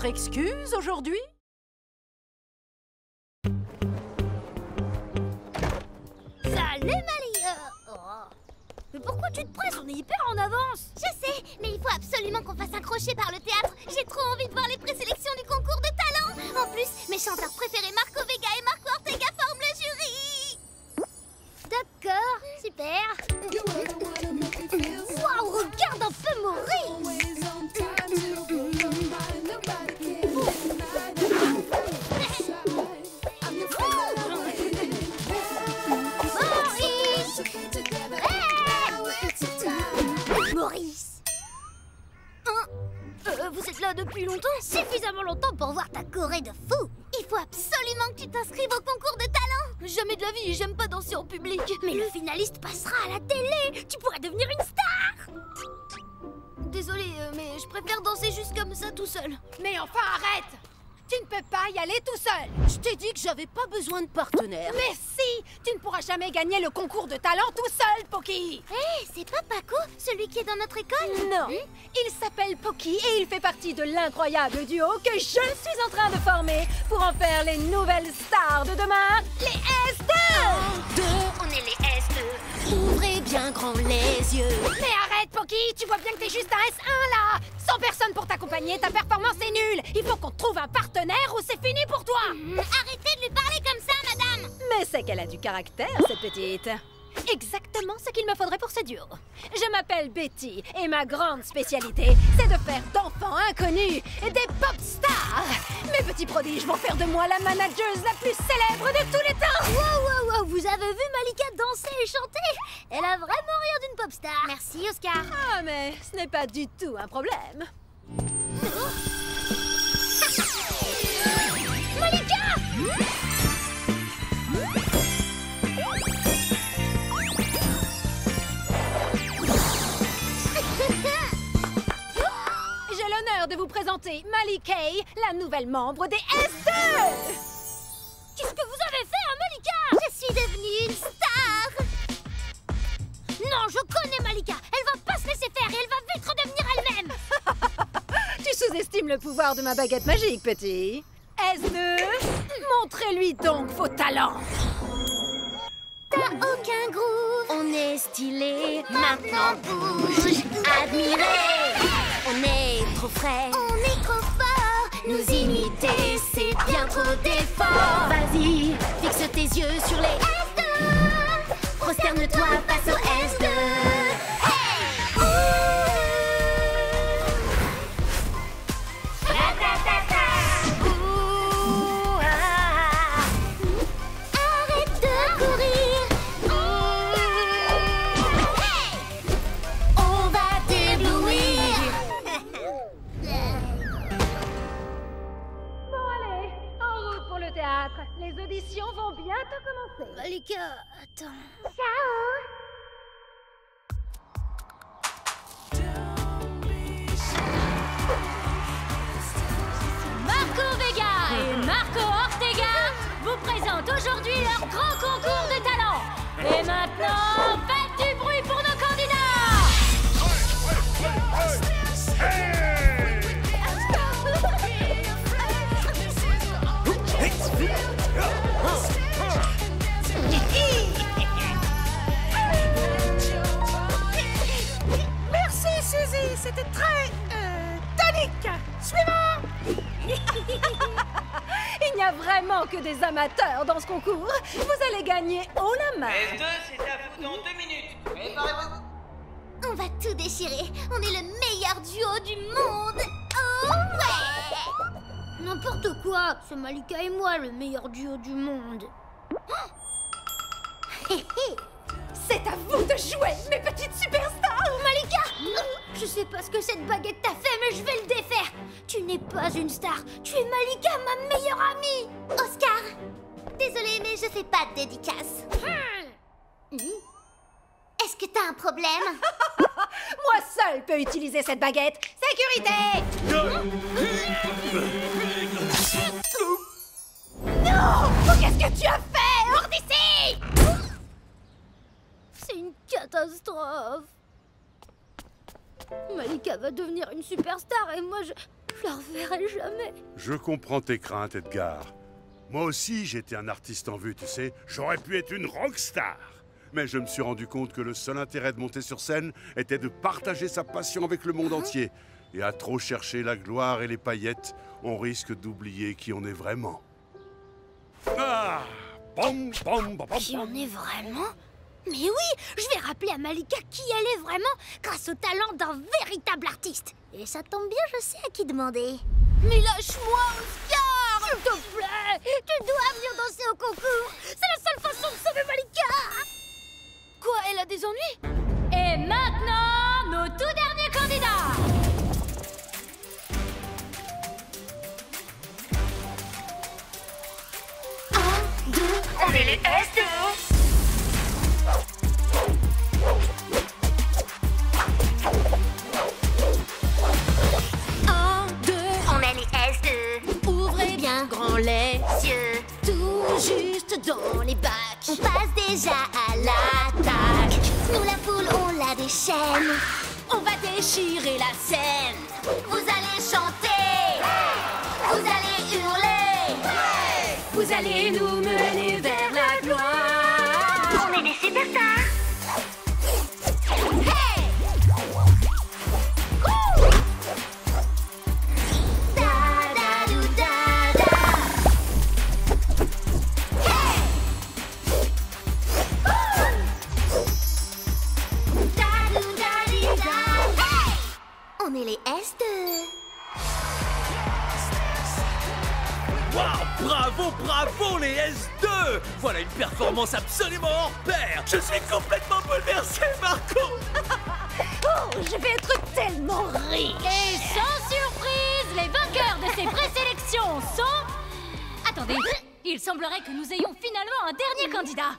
votre excuse aujourd'hui? Salut, Mali! Mais pourquoi tu te presses? On est hyper en avance! Je sais, mais il faut absolument qu'on fasse un crochet par le théâtre. J'ai trop envie de voir les présélections du concours de talent. En plus, mes chanteurs préférés Marco Vega et Marco Ortega forment le jury. D'accord, super! Waouh, regarde un peu Maurice! Maurice! Vous êtes là depuis longtemps? Suffisamment longtemps pour voir ta choré de fou! Il faut absolument que tu t'inscrives au concours de talent. Jamais de la vie, j'aime pas danser en public. Mais le finaliste passera à la télé. Tu pourras devenir une star. Désolée, mais je préfère danser juste comme ça tout seul. Mais enfin, arrête! Tu ne peux pas y aller tout seul! Je t'ai dit que j'avais pas besoin de partenaire. Mais si! Tu ne pourras jamais gagner le concours de talent tout seul, Poki! Hé, c'est pas Paco, celui qui est dans notre école? Non! Il s'appelle Poki et il fait partie de l'incroyable duo que je suis en train de former pour en faire les nouvelles stars de demain, les S2! On est les S2. Ouvrez bien grand les yeux. Mais arrête, Poki! Tu vois bien que t'es juste un S1 là! Sans personne pour t'accompagner, ta performance est nulle! Il faut qu'on trouve un partenaire ou c'est fini pour toi! Arrêtez de lui parler comme ça, madame. Mais c'est qu'elle a du caractère, cette petite. Exactement ce qu'il me faudrait pour ce duo. Je m'appelle Betty et ma grande spécialité, c'est de faire d'enfants inconnus des pop stars. Mes petits prodiges vont faire de moi la manageuse la plus célèbre de tous les temps. Wow, vous avez vu Malika danser et chanter? Elle a vraiment rien d'une pop star. Merci, Oscar. Ah, mais ce n'est pas du tout un problème. Malika! J'ai l'honneur de vous présenter Mali Kay, la nouvelle membre des S2. Qu'est-ce que vous avez fait à Malika? Je suis devenue une star. Non, je connais Malika. Elle va pas se laisser faire et elle va vite redevenir elle-même. Tu sous-estimes le pouvoir de ma baguette magique, petit. S2, montrez-lui donc vos talents. T'as aucun groove. On est stylé. Maintenant bouge. Admirez. On est trop frais. On est trop fort. Nous imiter, c'est bien trop d'efforts. Vas-y, fixe tes yeux sur les S2. Prosterne-toi face aux S2. Hey! Ouh, ah. Arrête de courir. Hey! On va t'éblouir. Bon, allez, en route pour le théâtre. Les auditions vont bientôt commencer. Malika, attends. Marco Vega et Marco Ortega vous présentent aujourd'hui leur grand concours de talent. Et maintenant, faites du bruit pour nos candidats. Merci, Suzy, c'était très... tonique. Suivant. Il n'y a vraiment que des amateurs dans ce concours. Vous allez gagner haut la main. S2, c'est à vous dans 2 minutes. Préparez-vous. On va tout déchirer. On est le meilleur duo du monde. Oh ouais! N'importe quoi. C'est Malika et moi le meilleur duo du monde. C'est à vous de jouer, mes petites superstars. Malika! Je sais pas ce que cette baguette t'a fait, mais je vais le défaire. Tu n'es pas une star. Tu es Malika, ma meilleure amie. Oscar, désolée, mais je fais pas de dédicace. Est-ce que t'as un problème? Moi seule peux utiliser cette baguette. Sécurité! Non! Qu'est-ce que tu as fait? Hors d'ici! C'est une catastrophe. Malika va devenir une superstar et moi Je la reverrai jamais. Je comprends tes craintes, Edgar. Moi aussi, j'étais un artiste en vue, tu sais. J'aurais pu être une rockstar. Mais je me suis rendu compte que le seul intérêt de monter sur scène était de partager sa passion avec le monde entier. Et à trop chercher la gloire et les paillettes, on risque d'oublier qui on est vraiment. Ah! Bam, bam, bam, bam, Qui on est vraiment? Mais oui, je vais rappeler à Malika qui elle est vraiment grâce au talent d'un véritable artiste. Et ça tombe bien, je sais à qui demander. Mais lâche-moi, Oscar! S'il te plaît, tu dois venir danser au concours. C'est la seule façon de sauver Malika. Quoi, elle a des ennuis? Et maintenant, nos tout derniers candidats. On est les S2. On est les S2. Ouvrez bien grand les Yeux, tout juste dans les bacs. on passe déjà à l'attaque. Nous la foule, on la déchaîne. On va déchirer la scène. Vous allez chanter, vous allez hurler. Vous allez nous mener vers la gloire. On est des superstars. Hey! Da da dou da da. Hey! Da dou da di da. Hey! On est les S2. Waouh, bravo, bravo les S2! Voilà une performance absolument hors pair! Je suis complètement bouleversé, Marco! Oh, je vais être tellement riche. Et sans surprise, les vainqueurs de ces présélections sont... Attendez, il semblerait que nous ayons finalement un dernier candidat.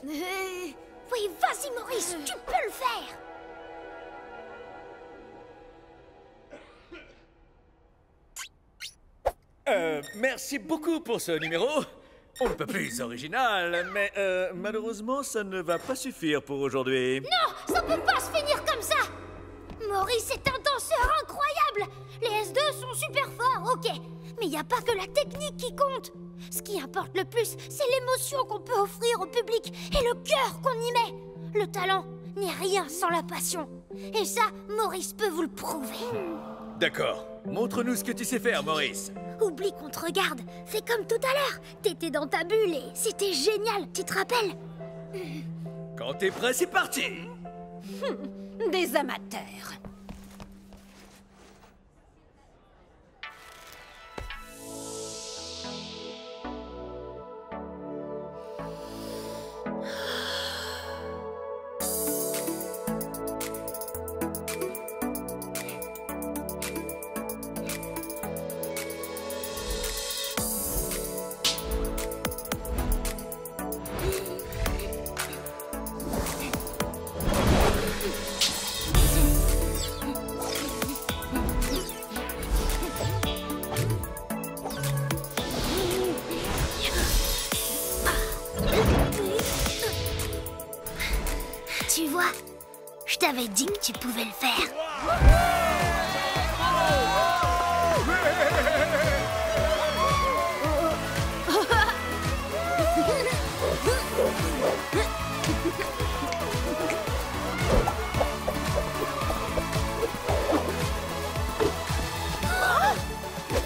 Oui, vas-y Maurice, tu peux le faire. Merci beaucoup pour ce numéro. On ne peut plus original, mais malheureusement, ça ne va pas suffire pour aujourd'hui. Non, ça peut pas se finir comme ça. Maurice est un danseur incroyable. Les S2 sont super forts, ok. Mais il n'y a pas que la technique qui compte. Ce qui importe le plus, c'est l'émotion qu'on peut offrir au public et le cœur qu'on y met. Le talent n'est rien sans la passion. Et ça, Maurice peut vous le prouver. D'accord. Montre-nous ce que tu sais faire, Maurice. Oublie qu'on te regarde. Fais comme tout à l'heure. T'étais dans ta bulle et c'était génial. Tu te rappelles? Quand t'es prêt, c'est parti. Des amateurs. Tu vois, je t'avais dit que tu pouvais le faire.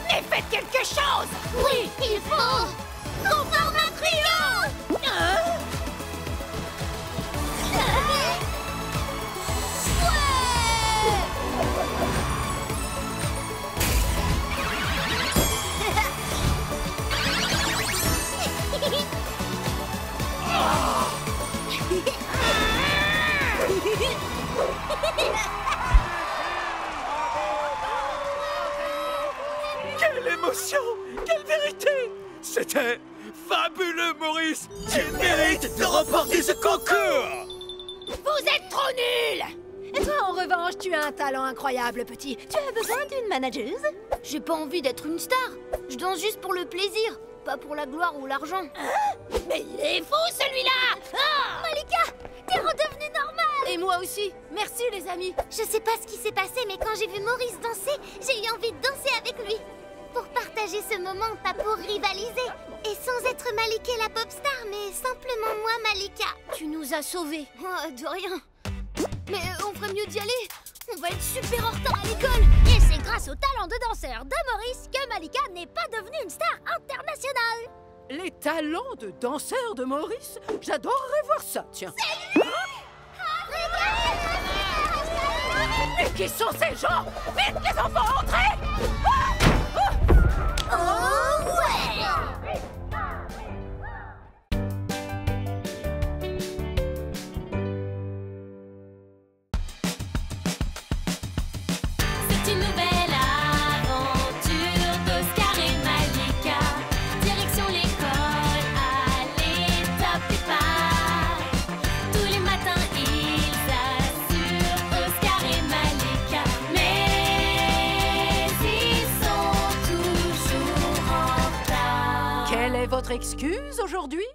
Mais faites quelque chose! Oui, il faut qu'on forme un trio. Quelle émotion! Quelle vérité! C'était fabuleux, Maurice! Tu mérites de remporter ce concours! Vous êtes trop nuls! Et toi, en revanche, tu as un talent incroyable, petit. Tu as besoin d'une manageuse? J'ai pas envie d'être une star. Je danse juste pour le plaisir, pas pour la gloire ou l'argent. Mais il est fou, celui-là! Ah! Malika, t'es redevenue normale. Et moi aussi. Merci les amis. Je sais pas ce qui s'est passé, mais quand j'ai vu Maurice danser, j'ai eu envie de danser avec lui. Pour partager ce moment, pas pour rivaliser. Et sans être Malika la pop star, mais simplement moi, Malika. Tu nous as sauvés. Oh, de rien. Mais on ferait mieux d'y aller. On va être super en retard à l'école. Et c'est grâce au talent de danseur de Maurice que Malika n'est pas devenue une star internationale. Les talents de danseur de Maurice? J'adorerais voir ça, tiens. Mais qui sont ces gens? Vite les enfants, entrez! Oh ouais! C'est une nouvelle aventure d'Oscar et Malika. Direction l'école, allez, top départ. Tous les matins, ils assurent Oscar et Malika. Mais ils sont toujours en retard. Quelle est votre excuse aujourd'hui?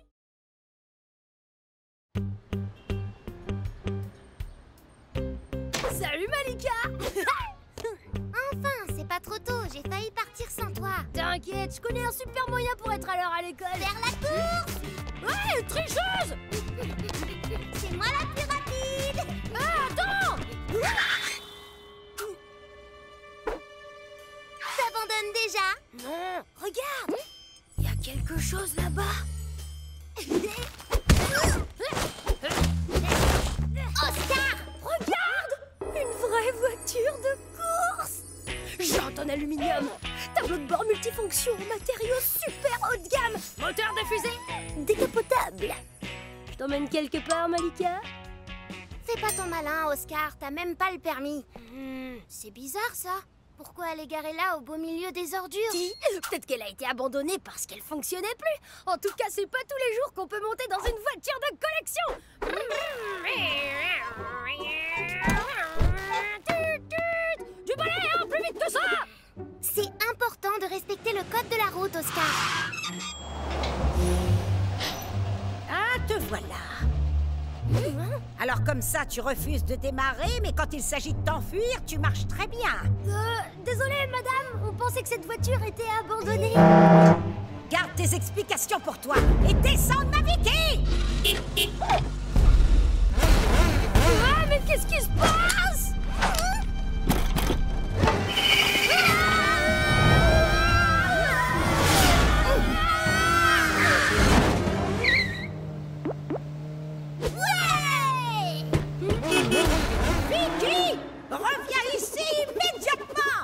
Salut Malika! Enfin, c'est pas trop tôt, j'ai failli partir sans toi. T'inquiète, je connais un super moyen pour être à l'heure à l'école. Vers la course! Ouais, tricheuse! C'est moi la plus rapide! Ah, attends! T'abandonnes déjà? Non, regarde! Il y a quelque chose là-bas. Oscar! Regarde! Une vraie voiture de course! Jante en aluminium, tableau de bord multifonction, matériaux super haut de gamme, moteur de fusée décapotable. Je t'emmène quelque part, Malika? Fais pas ton malin, Oscar, t'as même pas le permis. C'est bizarre ça. Pourquoi elle est garée là au beau milieu des ordures? Peut-être qu'elle a été abandonnée parce qu'elle fonctionnait plus. En tout cas, c'est pas tous les jours qu'on peut monter dans une voiture de collection. Du balai, hein, plus vite que ça! C'est important de respecter le code de la route, Oscar. Ah, te voilà. Alors comme ça, tu refuses de démarrer, mais quand il s'agit de t'enfuir, tu marches très bien. Désolée, madame, on pensait que cette voiture était abandonnée. Garde tes explications pour toi et descends de ma Vicky! Ah, mais qu'est-ce qui se passe? Vicky! Reviens ici immédiatement!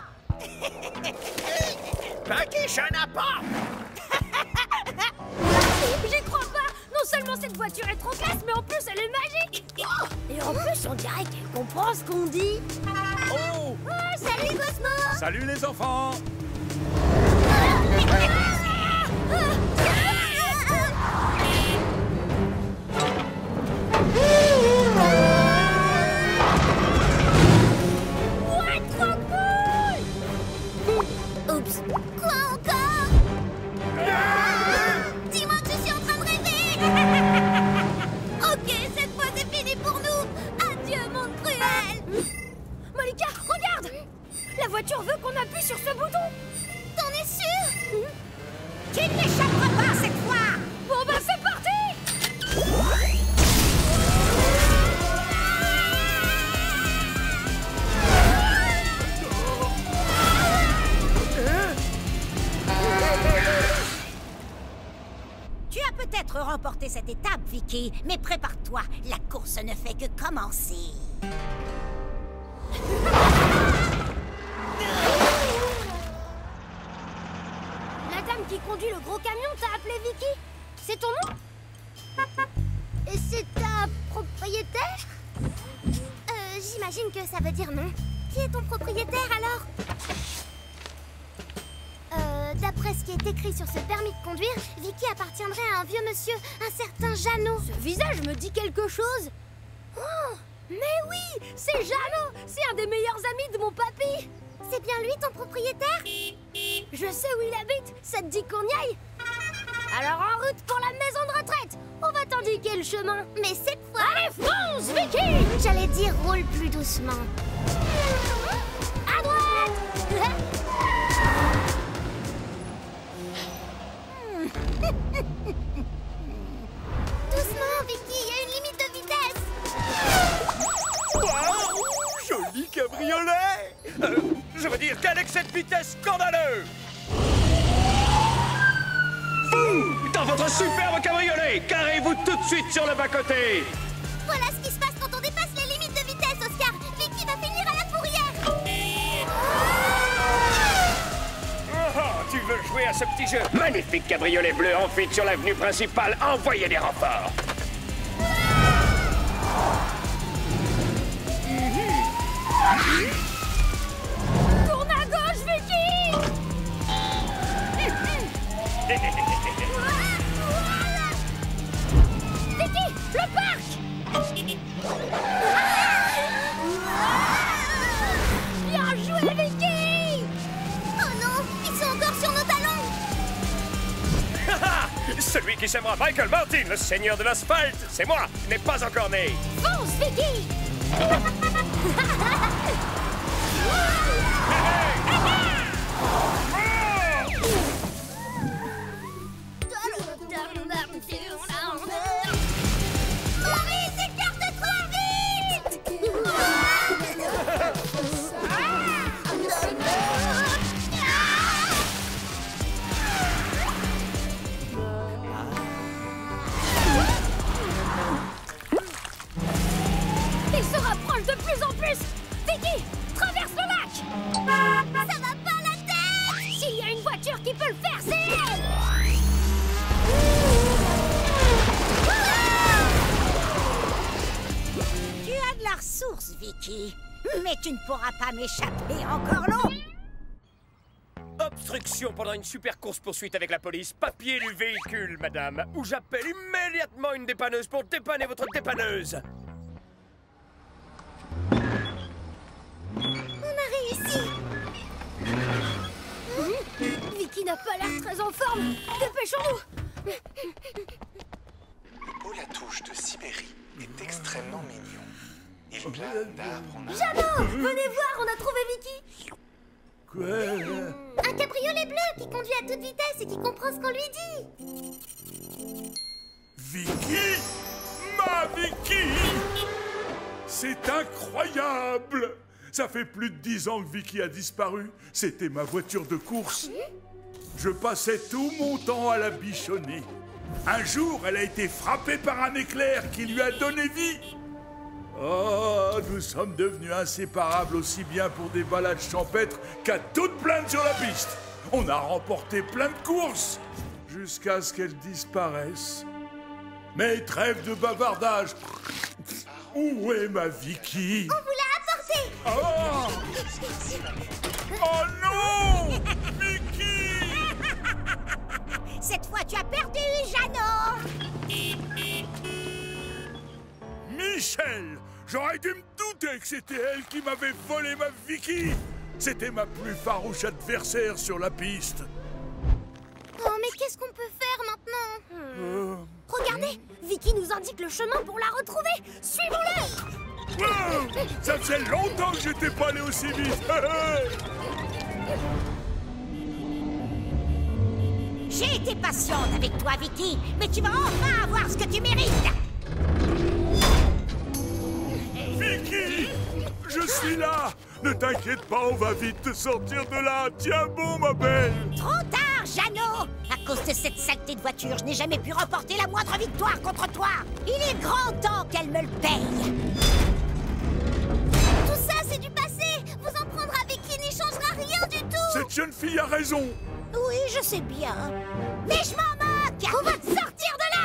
Vicky, je n'ai pas! J'y crois pas! Non seulement cette voiture est trop classe, mais en plus elle est magique! Et en plus, on dirait qu'elle comprend ce qu'on dit! Oh! Salut, Cosmo! Salut les enfants! Oups! Quoi encore? Dis-moi que je suis en train de rêver! Ok, cette fois c'est fini pour nous! Adieu, monde cruel! Malika, regarde! La voiture veut qu'on appuie sur ce bouton! T'en es sûr? Tu ne l'échapperas pas cette fois! Bon bah c'est parti! Tu as peut-être remporté cette étape, Vicky, mais prépare-toi, la course ne fait que commencer. La dame qui conduit le gros camion t'a appelé Vicky? C'est ton nom? Et c'est ta propriétaire? J'imagine que ça veut dire non. Qui est ton propriétaire alors? D'après ce qui est écrit sur ce permis de conduire, Vicky appartiendrait à un vieux monsieur, un certain Jeannot. Ce visage me dit quelque chose. Oh, mais oui, c'est Jeannot. C'est un des meilleurs amis de mon papy. C'est bien lui ton propriétaire? Je sais où il habite. Ça te dit qu'on y aille? Alors en route pour la maison de retraite. On va t'indiquer le chemin. Mais cette fois... Allez, fonce, Vicky! J'allais dire roule plus doucement. À droite! Doucement, Vicky, il y a une limite de vitesse. Wow, joli cabriolet. Je veux dire, quel excès de vitesse scandaleux! Vous, dans votre superbe cabriolet, carrez-vous tout de suite sur le bas-côté. Voilà ce qui se passe quand on dépasse les limites de vitesse, Oscar. Vicky va finir à la fourrière. Oh, tu veux jouer à ce petit jeu? Magnifique cabriolet bleu en fuite sur l'avenue principale. Envoyez des renforts. Tourne à gauche, Vicky! Vicky, le parc. Bien joué, Vicky! Oh non, ils sont encore sur nos talons. Celui qui sèmera Michael Martin, le seigneur de l'asphalte, c'est moi, qui n'ai pas encore né. Fonce, Vicky! Maurice, écarte-toi vite. Il se rapproche de plus en plus! Vicky, traverse le lac! Ça va pas la tête. S'il y a une voiture qui peut le faire, c'est elle! Tu as de la ressource, Vicky. Mais tu ne pourras pas m'échapper encore long. Obstruction pendant une super course-poursuite avec la police. Papier du véhicule, madame. Ou j'appelle immédiatement une dépanneuse pour dépanner votre dépanneuse. On a réussi. Vicky n'a pas l'air très en forme! Dépêchons-nous! La touche de Sibérie est extrêmement mignon. Il plane d'arbre en arbre. Jeannot, venez voir, on a trouvé Vicky. Quoi? Un cabriolet bleu qui conduit à toute vitesse et qui comprend ce qu'on lui dit. Vicky? Ma Vicky? C'est incroyable! Ça fait plus de 10 ans que Vicky a disparu. C'était ma voiture de course. Je passais tout mon temps à la bichonner. Un jour, elle a été frappée par un éclair qui lui a donné vie. Oh, nous sommes devenus inséparables aussi bien pour des balades champêtres qu'à toute plainte sur la piste. On a remporté plein de courses jusqu'à ce qu'elle disparaisse. Mais trêve de bavardage. Où est ma Vicky? On vous l'a apporté. Oh, oh non! Vicky! Cette fois, tu as perdu, Jeannot. Michel! J'aurais dû me douter que c'était elle qui m'avait volé ma Vicky! C'était ma plus farouche adversaire sur la piste. Oh, mais qu'est-ce qu'on peut faire maintenant? Regardez, Vicky nous indique le chemin pour la retrouver. Suivons-le. Wow! Ça faisait longtemps que j'étais pas allé aussi vite! J'ai été patiente avec toi, Vicky, mais tu vas enfin avoir ce que tu mérites. Vicky! Je suis là! Ne t'inquiète pas, on va vite te sortir de là! Tiens bon, ma belle! Trop tard, Jeannot! À cause de cette saleté de voiture, je n'ai jamais pu remporter la moindre victoire contre toi! Il est grand temps qu'elle me le paye! Tout ça, c'est du passé. Vous en prendre avec qui n'y changera rien du tout. Cette jeune fille a raison! Oui, je sais bien. Mais je m'en moque! On va te sortir de là.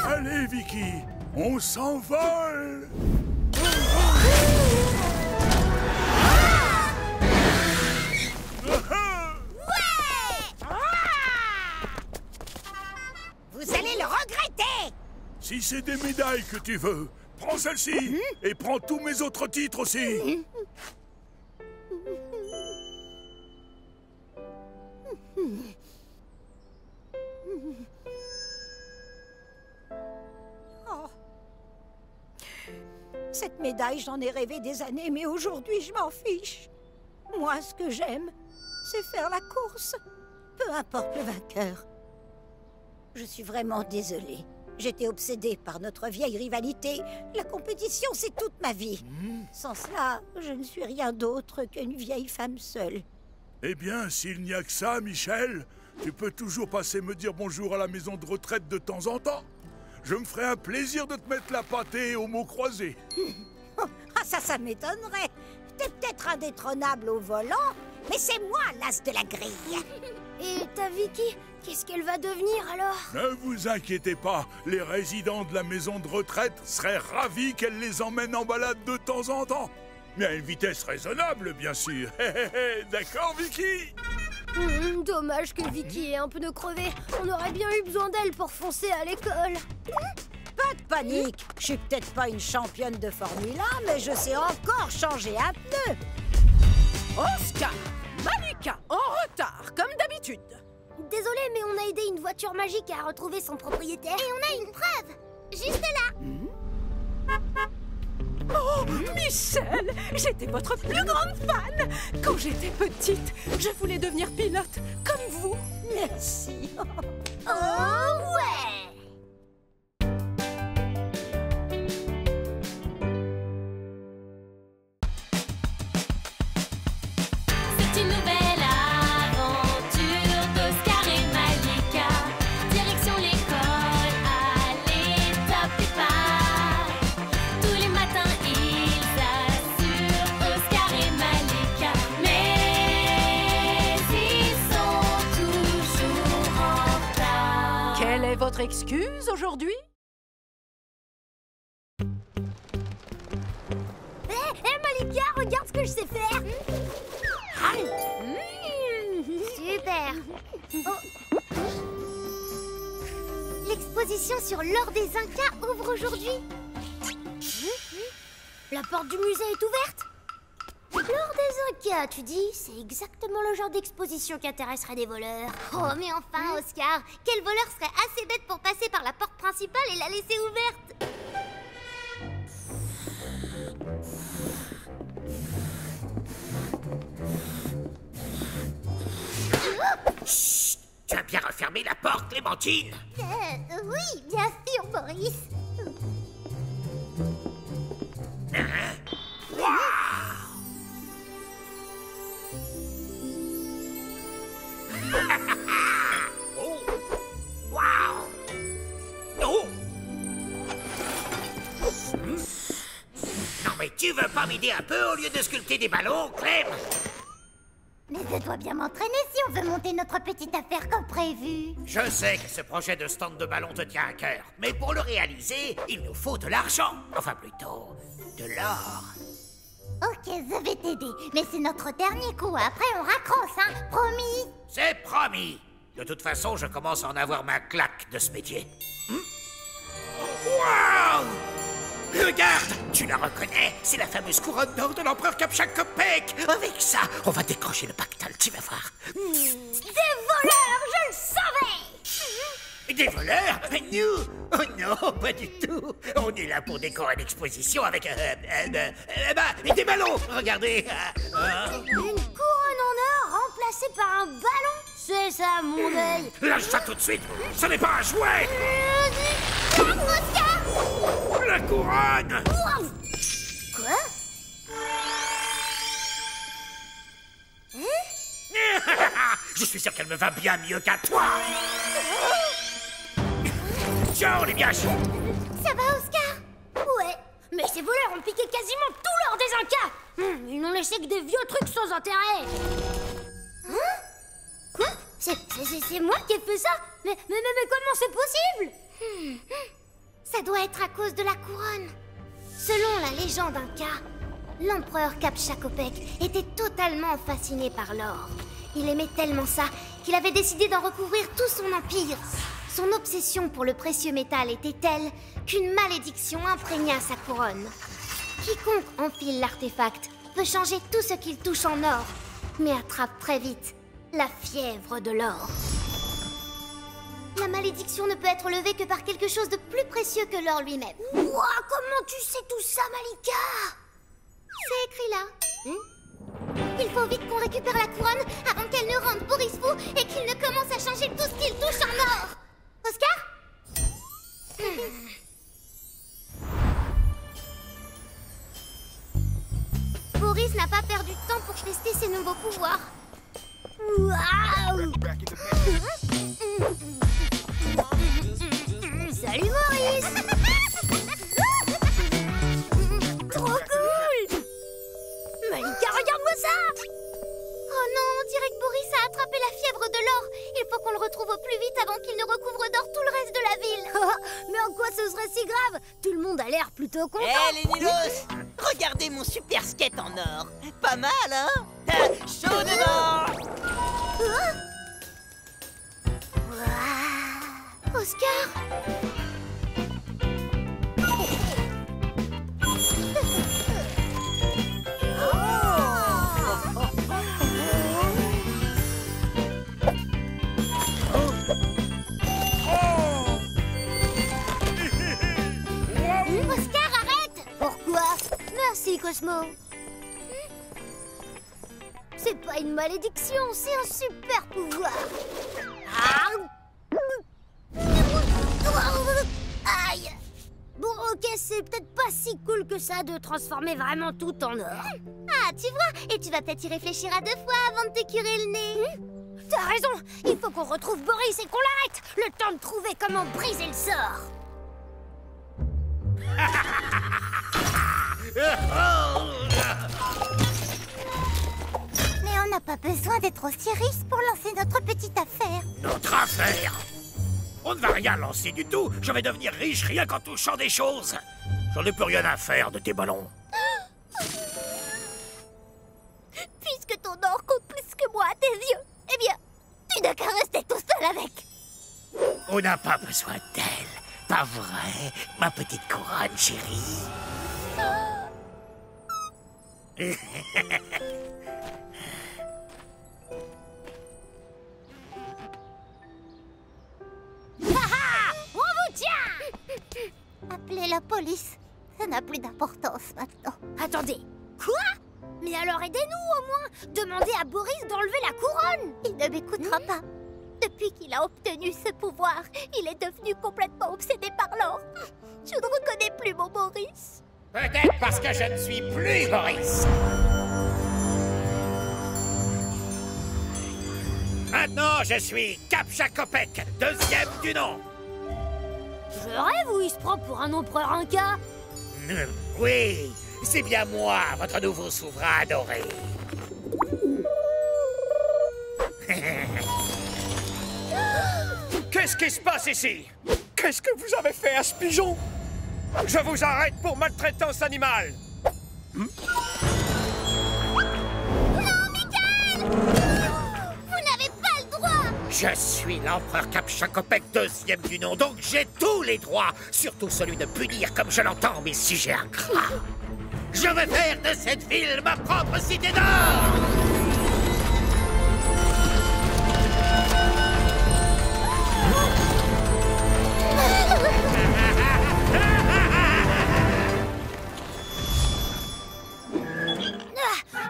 Allez, Vicky! On s'envole! le regretter. Si c'est des médailles que tu veux, prends celle-ci et prends tous mes autres titres aussi. Oh. Cette médaille, j'en ai rêvé des années, mais aujourd'hui, je m'en fiche. Moi, ce que j'aime, c'est faire la course. Peu importe le vainqueur. Je suis vraiment désolée. J'étais obsédée par notre vieille rivalité. La compétition, c'est toute ma vie. Sans cela, je ne suis rien d'autre qu'une vieille femme seule. Eh bien, s'il n'y a que ça, Michel, tu peux toujours passer me dire bonjour à la maison de retraite de temps en temps. Je me ferai un plaisir de te mettre la pâtée aux mots croisés. Ah, ça m'étonnerait. T'es peut-être indétrônable au volant, mais c'est moi l'as de la grille. Et ta Vicky, qu'est-ce qu'elle va devenir alors? Ne vous inquiétez pas, les résidents de la maison de retraite seraient ravis qu'elle les emmène en balade de temps en temps. Mais à une vitesse raisonnable, bien sûr. D'accord, Vicky? Dommage que Vicky ait un pneu crevé. On aurait bien eu besoin d'elle pour foncer à l'école. Pas de panique. Je suis peut-être pas une championne de Formule 1, mais je sais encore changer un pneu. Oscar, Malika, en retard, comme d'habitude. Désolée, mais on a aidé une voiture magique à retrouver son propriétaire. Et on a une preuve, juste là. Oh, Michel, j'étais votre plus grande fan. Quand j'étais petite, je voulais devenir pilote, comme vous. Merci. Oh ouais! C'est une nouvelle aventure d'Oscar et Malika. Direction l'école, allez, top départ. Tous les matins, ils assurent Oscar et Malika. Mais ils sont toujours en retard. Quelle est votre excuse aujourd'hui? Hé Malika, regarde ce que je sais faire. Super. Oh. L'exposition sur l'or des Incas ouvre aujourd'hui. La porte du musée est ouverte. L'or des Incas, tu dis? C'est exactement le genre d'exposition qui intéresserait des voleurs. Oh, mais enfin, Oscar, quel voleur serait assez bête pour passer par la porte principale et la laisser ouverte? Chut! Tu as bien refermé la porte, Clémentine? Oui, bien sûr, Boris. Oh! Waouh! Oh! Non mais tu veux pas m'aider un peu au lieu de sculpter des ballons, Clem? Mais je dois bien m'entraîner si on veut monter notre petite affaire comme prévu. Je sais que ce projet de stand de ballon te tient à cœur, mais pour le réaliser, il nous faut de l'argent. Enfin plutôt, de l'or. Ok, je vais t'aider, mais c'est notre dernier coup. Après, on raccroche, hein? Promis. C'est promis. De toute façon, je commence à en avoir ma claque de ce métier. Waouh! Regarde, tu la reconnais? C'est la fameuse couronne d'or de l'empereur Kapchak-Kopek. Avec ça, on va décrocher le pactole, tu vas voir. Des voleurs, je le savais. Des voleurs? Nous? Oh non, pas du tout. On est là pour décorer l'exposition avec des ballons. Regardez. Une couronne en or remplacée par un ballon? C'est ça, mon œil. Lâche ça tout de suite. Ce n'est pas un jouet. Oscar! La couronne. Quoi? Je suis sûr qu'elle me va bien mieux qu'à toi. Ciao, les biaches. Ça va, Oscar? Ouais, mais ces voleurs ont piqué quasiment tout l'or des Incas. Ils n'ont laissé que des vieux trucs sans intérêt. Hein? Quoi? C'est moi qui ai fait ça? Mais comment c'est possible? Ça doit être à cause de la couronne. Selon la légende Inca, l'empereur Kapchak-Kopek était totalement fasciné par l'or. Il aimait tellement ça qu'il avait décidé d'en recouvrir tout son empire. Son obsession pour le précieux métal était telle qu'une malédiction imprégna sa couronne. Quiconque enfile l'artefact peut changer tout ce qu'il touche en or, mais attrape très vite la fièvre de l'or. La malédiction ne peut être levée que par quelque chose de plus précieux que l'or lui-même. Ouah, comment tu sais tout ça, Malika? C'est écrit là. Il faut vite qu'on récupère la couronne avant qu'elle ne rende Boris fou et qu'il ne commence à changer tout ce qu'il touche en or. Oscar? Boris n'a pas perdu de temps pour tester ses nouveaux pouvoirs. Waouh! Salut, Maurice! Trop cool! Malika, regarde-moi ça! Oh non, on dirait que Boris a attrapé la fièvre de l'or. Il faut qu'on le retrouve au plus vite avant qu'il ne recouvre d'or tout le reste de la ville. Mais en quoi ce serait si grave? Tout le monde a l'air plutôt content. Hé, les Nilos! Regardez mon super skate en or. Pas mal, hein? Chaud devant! Oscar? Oscar, arrête! Pourquoi? Merci, Cosmo. C'est pas une malédiction, c'est un super pouvoir. Aïe! Bon, ok, c'est peut-être pas si cool que ça de transformer vraiment tout en or. Ah, tu vois, et tu vas peut-être y réfléchir à 2 fois avant de te curer le nez. T'as raison, il faut qu'on retrouve Boris et qu'on l'arrête. Le temps de trouver comment briser le sort. Mais on n'a pas besoin d'être aussi riche pour lancer notre petite affaire. Notre affaire? On ne va rien lancer du tout. Je vais devenir riche rien qu'en touchant des choses. J'en ai plus rien à faire de tes ballons. Puisque ton or compte plus que moi à tes yeux, eh bien, tu n'as qu'à rester tout seul avec. On n'a pas besoin d'elle. Pas vrai, ma petite couronne, chérie. On vous tient! Appelez la police. Ça n'a plus d'importance maintenant. Attendez, quoi? Mais alors aidez-nous au moins! Demandez à Boris d'enlever la couronne! Il ne m'écoutera pas. Depuis qu'il a obtenu ce pouvoir, il est devenu complètement obsédé par l'or. Je ne reconnais plus mon Boris. Peut-être parce que je ne suis plus Boris. Maintenant, je suis Kapchakopek, 2e du nom. Je rêve ou il se prend pour un empereur inca? Oui, c'est bien moi, votre nouveau souverain adoré. Qu'est-ce qui se passe ici? Qu'est-ce que vous avez fait à ce pigeon? Je vous arrête pour maltraitance animale. Non, Michael! Vous n'avez pas le droit! Je suis l'empereur Kapchakopek, 2e du nom, donc j'ai tous les droits, surtout celui de punir comme je l'entends mes sujets ingrats. Je vais faire de cette ville ma propre cité d'or!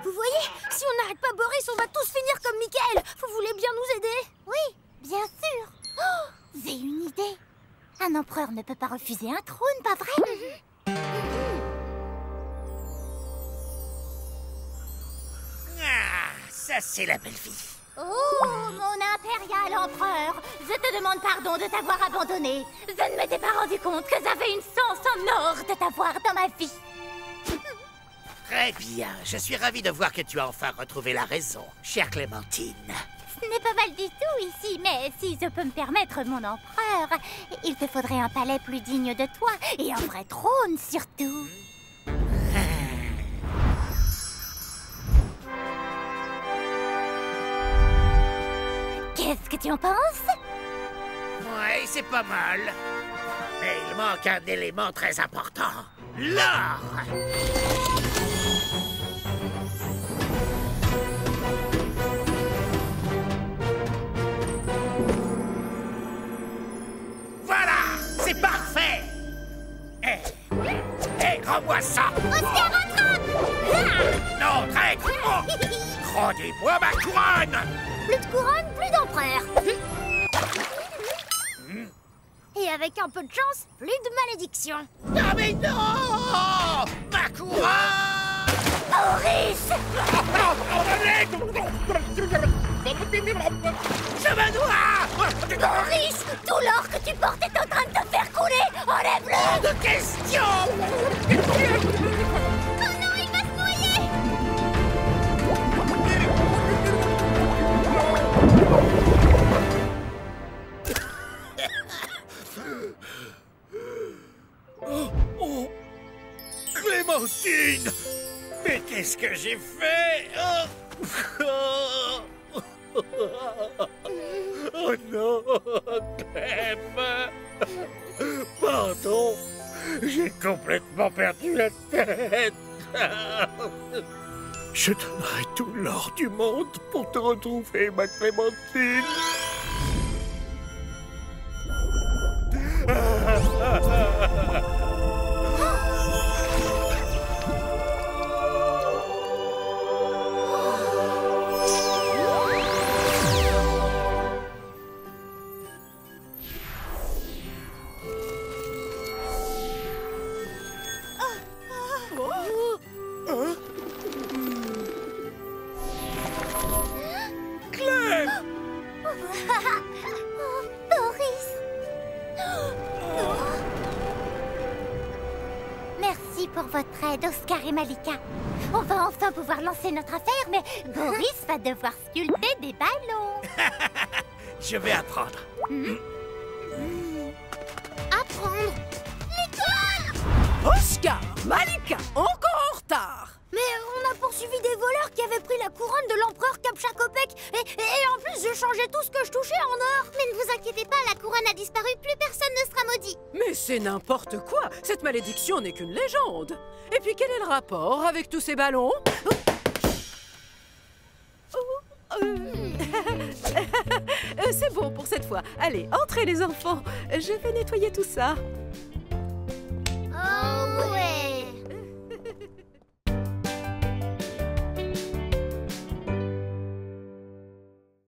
Vous voyez? Si on n'arrête pas Boris, on va tous finir comme Michael. Vous voulez bien nous aider? Oui, bien sûr. Oh, j'ai une idée. Un empereur ne peut pas refuser un trône, pas vrai? Ah, ça c'est la belle vie. Oh, mon impérial empereur, je te demande pardon de t'avoir abandonné. Je ne m'étais pas rendu compte que j'avais une chance en or de t'avoir dans ma vie. Très bien, je suis ravi de voir que tu as enfin retrouvé la raison, chère Clémentine. Ce n'est pas mal du tout ici, mais si je peux me permettre, mon empereur, il te faudrait un palais plus digne de toi et un vrai trône surtout. Qu'est-ce que tu en penses? Ouais, Ouais, c'est pas mal. Mais il manque un élément très important. L'or. Voilà, c'est parfait. Hé, rends-moi ça. Oscar, rattrape! Non, traître. Oh. Rendez-moi ma couronne. Plus de couronne, plus d'empereur. Et avec un peu de chance, plus de malédiction. Ah mais non! Ma couronne! Maurice! Je me dois! Maurice! Tout l'or que tu portes est en train de te faire couler! Enlève-le! Hors de question! Oh non, il va se noyer! Oh, Clémentine! Mais qu'est-ce que j'ai fait? Oh non, Clem! Pardon, j'ai complètement perdu la tête. Je donnerai tout l'or du monde pour te retrouver, ma Clémentine. Merci pour votre aide, Oscar et Malika. On va enfin pouvoir lancer notre affaire, mais Boris va devoir sculpter des ballons. Je vais apprendre. Apprendre? L'école! Oscar, Malika, encore en retard. Mais on a poursuivi des voleurs qui avaient pris la couronne de l'empereur Kapchakopek et en plus je changeais tout ce que je touchais en or. Mais ne vous inquiétez pas, la couronne a disparu, plus personne ne sera maudit. Mais c'est n'importe quoi. Cette malédiction n'est qu'une légende. Et puis quel est le rapport avec tous ces ballons? C'est bon pour cette fois. Allez, entrez les enfants. Je vais nettoyer tout ça. Oh ouais.